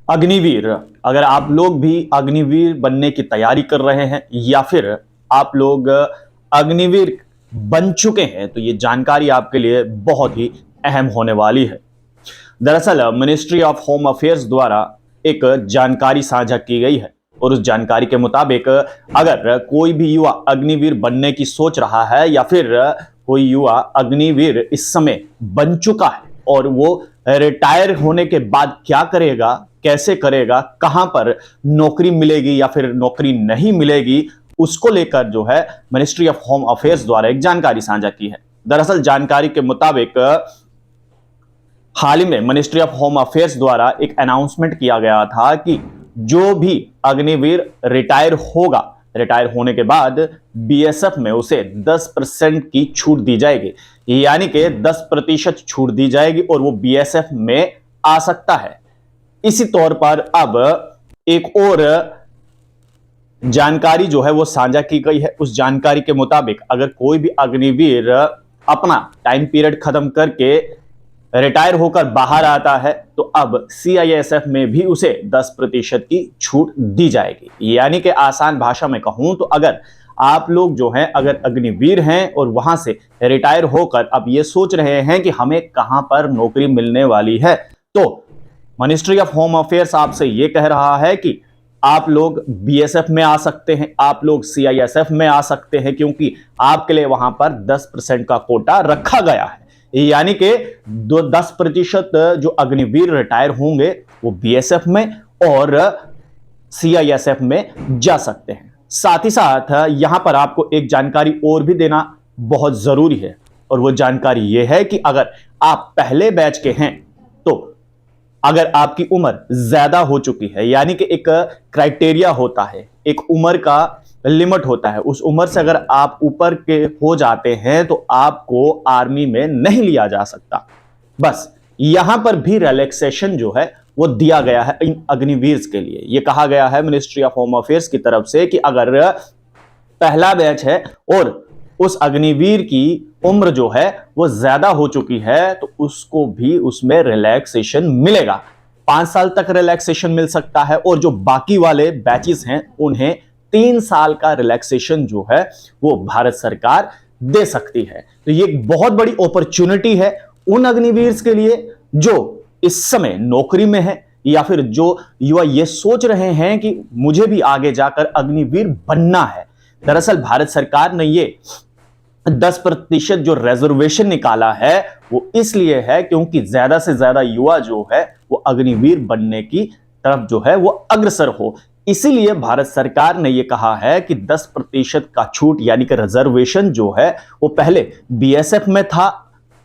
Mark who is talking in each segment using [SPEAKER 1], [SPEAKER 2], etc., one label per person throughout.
[SPEAKER 1] अग्निवीर, अगर आप लोग भी अग्निवीर बनने की तैयारी कर रहे हैं या फिर आप लोग अग्निवीर बन चुके हैं तो ये जानकारी आपके लिए बहुत ही अहम होने वाली है। दरअसल मिनिस्ट्री ऑफ होम अफेयर्स द्वारा एक जानकारी साझा की गई है और उस जानकारी के मुताबिक अगर कोई भी युवा अग्निवीर बनने की सोच रहा है या फिर कोई युवा अग्निवीर इस समय बन चुका है और वो रिटायर होने के बाद क्या करेगा, कैसे करेगा, कहां पर नौकरी मिलेगी या फिर नौकरी नहीं मिलेगी, उसको लेकर जो है मिनिस्ट्री ऑफ होम अफेयर्स द्वारा एक जानकारी साझा की है। दरअसल जानकारी के मुताबिक हाल ही में मिनिस्ट्री ऑफ होम अफेयर्स द्वारा एक अनाउंसमेंट किया गया था कि जो भी अग्निवीर रिटायर होगा, रिटायर होने के बाद बीएसएफ में उसे 10% की छूट दी जाएगी, यानी कि 10% छूट दी जाएगी और वो बीएसएफ में आ सकता है। इसी तौर पर अब एक और जानकारी जो है वो साझा की गई है। उस जानकारी के मुताबिक अगर कोई भी अग्निवीर अपना टाइम पीरियड खत्म करके रिटायर होकर बाहर आता है तो अब सीआईएसएफ में भी उसे 10% की छूट दी जाएगी। यानी कि आसान भाषा में कहूं तो अगर आप लोग जो हैं अगर अग्निवीर हैं और वहां से रिटायर होकर अब ये सोच रहे हैं कि हमें कहां पर नौकरी मिलने वाली है, तो मिनिस्ट्री ऑफ होम अफेयर्स आपसे ये कह रहा है कि आप लोग बीएसएफ में आ सकते हैं, आप लोग सीआईएसएफ में आ सकते हैं, क्योंकि आपके लिए वहां पर 10% का कोटा रखा गया है। यानी कि 10% जो अग्निवीर रिटायर होंगे वो बीएसएफ में और सीआईएसएफ में जा सकते हैं। साथ ही साथ यहां पर आपको एक जानकारी और भी देना बहुत जरूरी है और वो जानकारी ये है कि अगर आप पहले बैच के हैं तो अगर आपकी उम्र ज्यादा हो चुकी है, यानी कि एक क्राइटेरिया होता है, एक उम्र का लिमिट होता है, उस उम्र से अगर आप ऊपर के हो जाते हैं तो आपको आर्मी में नहीं लिया जा सकता। बस यहां पर भी रिलैक्सेशन जो है वो दिया गया है इन अग्निवीर के लिए। यह कहा गया है मिनिस्ट्री ऑफ होम अफेयर्स की तरफ से कि अगर पहला बैच है और उस अग्निवीर की उम्र जो है वो ज्यादा हो चुकी है तो उसको भी उसमें रिलैक्सेशन मिलेगा। 5 साल तक रिलैक्सेशन मिल सकता है और जो बाकी वाले बैचेस हैं उन्हें 3 साल का रिलैक्सेशन जो है वो भारत सरकार दे सकती है। तो ये एक बहुत बड़ी अपॉर्चुनिटी है उन अग्निवीर के लिए जो इस समय नौकरी में है या फिर जो युवा ये सोच रहे हैं कि मुझे भी आगे जाकर अग्निवीर बनना है। दरअसल भारत सरकार ने ये 10% जो रिजर्वेशन निकाला है वो इसलिए है क्योंकि ज्यादा से ज्यादा युवा जो है वो अग्निवीर बनने की तरफ जो है वो अग्रसर हो। इसीलिए भारत सरकार ने यह कहा है कि 10% का छूट यानी कि रिजर्वेशन जो है वो पहले बीएसएफ में था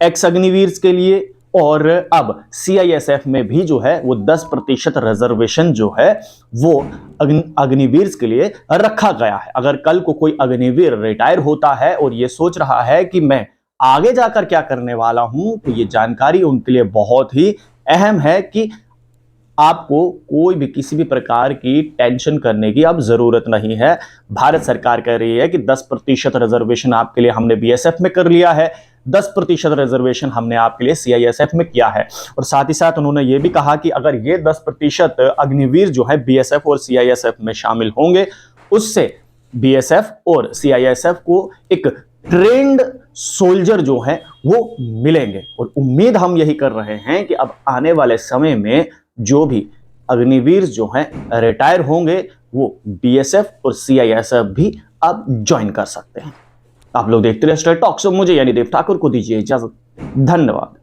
[SPEAKER 1] एक्स अग्निवीर के लिए और अब सीआईएसएफ में भी जो है वो 10% रिजर्वेशन जो है वो अग्निवीर के लिए रखा गया है। अगर कल को कोई अग्निवीर रिटायर होता है और ये सोच रहा है कि मैं आगे जाकर क्या करने वाला हूं तो ये जानकारी उनके लिए बहुत ही अहम है कि आपको कोई भी किसी भी प्रकार की टेंशन करने की अब जरूरत नहीं है। भारत सरकार कह रही है कि 10% रिजर्वेशन आपके लिए हमने बीएसएफ में कर लिया है, 10% रिजर्वेशन हमने आपके लिए सीआईएसएफ में किया है। और साथ ही साथ उन्होंने ये भी कहा कि अगर ये 10% अग्निवीर जो है बीएसएफ और सीआईएसएफ में शामिल होंगे उससे बीएसएफ और सीआईएसएफ को एक ट्रेंड सोल्जर जो है वो मिलेंगे। और उम्मीद हम यही कर रहे हैं कि अब आने वाले समय में जो भी अग्निवीर जो हैं रिटायर होंगे वो बीएसएफ और सीआईएसएफ भी अब ज्वाइन कर सकते हैं। आप लोग देखते रहे स्टार टॉक्स, मुझे यानी देव ठाकुर को दीजिए इजाजत। धन्यवाद।